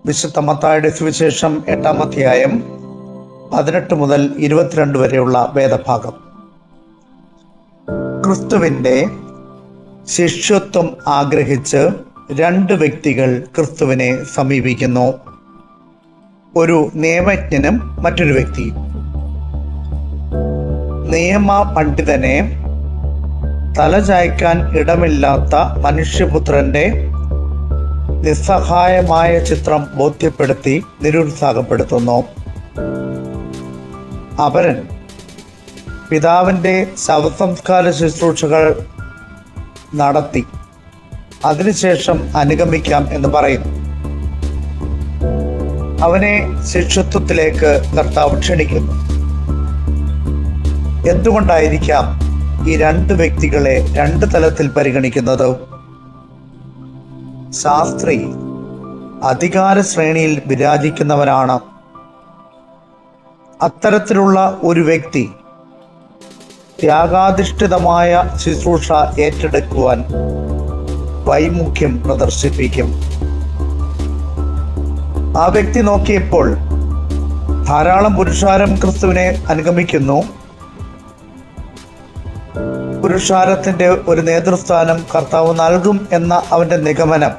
വിശുദ്ധ മത്തായിയുടെ സുവിശേഷം 8-ാം അധ്യായം 18 മുതൽ 22 വരെയുള്ള വേദഭാഗം. ക്രിസ്തുവിൻ്റെ ശിഷ്യത്വം ആഗ്രഹിച്ച് 2 വ്യക്തികൾ ക്രിസ്തുവിനെ സമീപിക്കുന്നു. ഒരു നിയമജ്ഞനും മറ്റൊരു വ്യക്തിയും. നിയമ പണ്ഡിതനെ തലചായ്ക്കാൻ ഇടമില്ലാത്ത മനുഷ്യപുത്രന്റെ നിസ്സഹായമായ ചിത്രം ബോധ്യപ്പെടുത്തി നിരുത്സാഹപ്പെടുത്തുന്നു. അപരൻ പിതാവിൻ്റെ ശവസംസ്കാര ശുശ്രൂഷകൾ നടത്തി അതിനുശേഷം അനുഗമിക്കാം എന്ന് പറയുന്നു. അവനെ ശിഷ്യത്വത്തിലേക്ക് കർത്താവ് ക്ഷണിക്കുന്നു. എന്തുകൊണ്ടായിരിക്കാം ഈ 2 വ്യക്തികളെ 2 തലത്തിൽ പരിഗണിക്കുന്നത്? ശാസ്ത്രി അധികാര ശ്രേണിയിൽ വിരാജിക്കുന്നവരാണ്. അത്തരത്തിലുള്ള ഒരു വ്യക്തി ത്യാഗാധിഷ്ഠിതമായ ശുശ്രൂഷ ഏറ്റെടുക്കുവാൻ വൈമുഖ്യം പ്രദർശിപ്പിക്കും. ആ വ്യക്തി നോക്കിയപ്പോൾ ധാരാളം പുരുഷാരം ക്രിസ്തുവിനെ അനുഗമിക്കുന്നു. പുരുഷാരത്തിന്റെ ഒരു നേതൃസ്ഥാനം കർത്താവ് നൽകും എന്ന അവന്റെ നിഗമനം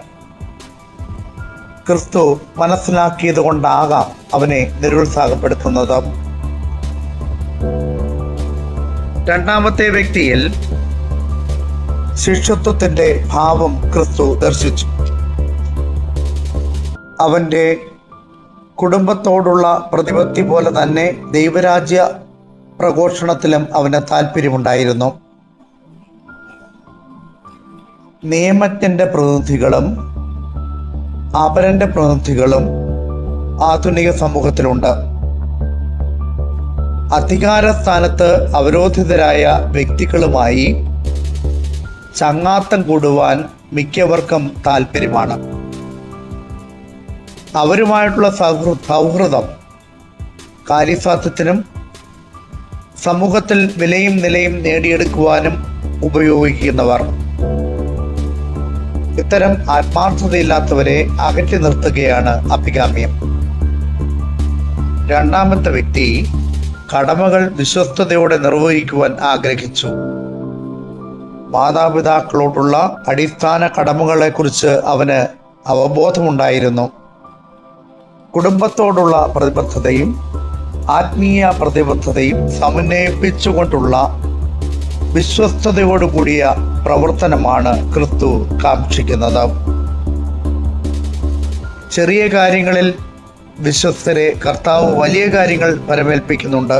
ക്രിസ്തു മനസ്സിലാക്കിയത് കൊണ്ടാകാം അവനെ നിരുത്സാഹപ്പെടുത്തുന്നത്. രണ്ടാമത്തെ വ്യക്തിയിൽ ശിഷ്യത്വത്തിന്റെ ഭാവം ക്രിസ്തു ദർശിച്ചു. അവന്റെ കുടുംബത്തോടുള്ള പ്രതിപത്തി പോലെ തന്നെ ദൈവരാജ്യ പ്രഘോഷണത്തിലും അവന് താല്പര്യമുണ്ടായിരുന്നു. നിയമജ്ഞന്റെ പ്രതിനിധികളും അപരന്റെ പ്രതിനിധികളും ആധുനിക സമൂഹത്തിലുണ്ട്. അധികാരസ്ഥാനത്ത് അവരോധിതരായ വ്യക്തികളുമായി ചങ്ങാത്തം കൂടുവാൻ മിക്കവർക്കും താല്പര്യമാണ്. അവരുമായിട്ടുള്ള സൗഹൃദം കാര്യസാധ്യത്തിനും സമൂഹത്തിൽ വിലയും നിലയും നേടിയെടുക്കുവാനും ഉപയോഗിക്കുന്നവർ. ഇത്തരം ആത്മാർത്ഥതയില്ലാത്തവരെ അകറ്റി നിർത്തുകയാണ് അഭികാമ്യം. രണ്ടാമത്തെ വ്യക്തി കടമകൾ വിശ്വസ്തയോടെ നിർവഹിക്കുവാൻ ആഗ്രഹിച്ചു. മാതാപിതാക്കളോടുള്ള അടിസ്ഥാന കടമകളെക്കുറിച്ച് അവന് അവബോധമുണ്ടായിരുന്നു. കുടുംബത്തോടുള്ള പ്രതിബദ്ധതയും ആത്മീയ പ്രതിബദ്ധതയും സമന്വയിപ്പിച്ചുകൊണ്ടുള്ള വിശ്വസ്തയോടുകൂടിയ പ്രവർത്തനമാണ് ക്രിസ്തു കാക്ഷിക്കുന്നത്. ചെറിയ കാര്യങ്ങളിൽ വിശ്വസ്തരെ കർത്താവ് വലിയ കാര്യങ്ങൾ പരമേൽപ്പിക്കുന്നുണ്ട്.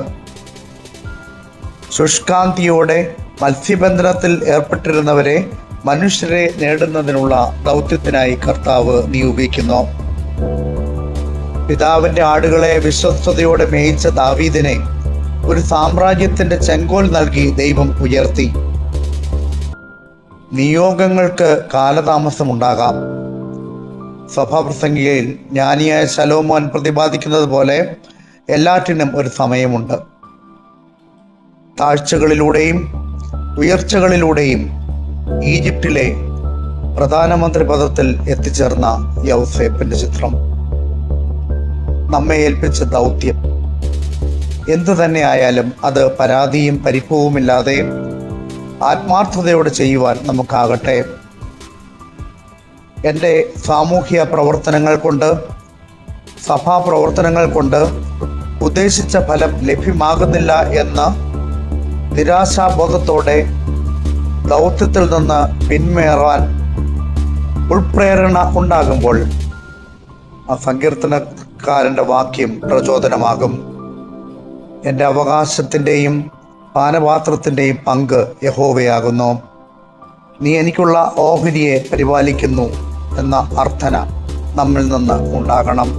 ശുഷ്കാന്തിയോടെ മത്സ്യബന്ധനത്തിൽ ഏർപ്പെട്ടിരുന്നവരെ മനുഷ്യരെ നേടുന്നതിനുള്ള ദൗത്യത്തിനായി കർത്താവ് നിയോഗിക്കുന്നു. പിതാവിന്റെ ആടുകളെ വിശ്വസ്തയോടെ മേയിച്ച ദാവീദിനെ ഒരു സാമ്രാജ്യത്തിന്റെ ചെങ്കോൽ നൽകി ദൈവം ഉയർത്തി. നിയോഗങ്ങൾക്ക് കാലതാമസമുണ്ടാകാം. സഭാപ്രസംഗികയിൽ ജ്ഞാനിയായ ശലോമോൻ പ്രതിപാദിക്കുന്നത് പോലെ എല്ലാറ്റിനും ഒരു സമയമുണ്ട്. താഴ്ചകളിലൂടെയും ഉയർച്ചകളിലൂടെയും ഈജിപ്തിലെ പ്രധാനമന്ത്രി പദത്തിൽ എത്തിച്ചേർന്ന യൗസേപ്പിന്റെ ചിത്രം. നമ്മെ ഏൽപ്പിച്ച ദൗത്യം എന്തു തന്നെ ആയാലും അത് പരാതിയും പരിഭവവുമില്ലാതെ ആത്മാർത്ഥതയോടെ ചെയ്യുവാൻ നമുക്കാകട്ടെ. എൻ്റെ സാമൂഹ്യ പ്രവർത്തനങ്ങൾ കൊണ്ട്, സഭാപ്രവർത്തനങ്ങൾ കൊണ്ട് ഉദ്ദേശിച്ച ഫലം ലഭ്യമാകുന്നില്ല എന്ന നിരാശാബോധത്തോടെ ദൗത്യത്തിൽ നിന്ന് പിന്മാറാൻ ഉൾപ്രേരണ ഉണ്ടാകുമ്പോൾ ആ സങ്കീർത്തനക്കാരൻ്റെ വാക്യം പ്രചോദനമാകും. എൻ്റെ അവകാശത്തിൻ്റെയും പാനപാത്രത്തിൻ്റെയും പങ്ക് യഹോവയാകുന്നു. നീ എനിക്കുള്ള ഓഹരിയെ പരിപാലിക്കുന്നു എന്ന അർത്ഥന നമ്മിൽ നിന്ന് ഉണ്ടാകണം.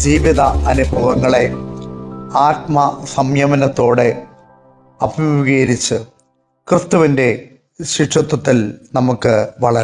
ജീവിത അനുഭവങ്ങളെ ആത്മസംയമനത്തോടെ അഭിമുഖീകരിച്ച് ക്രിസ്തുവിൻ്റെ ശിഷ്യത്വത്തിൽ നമുക്ക് വളരാം.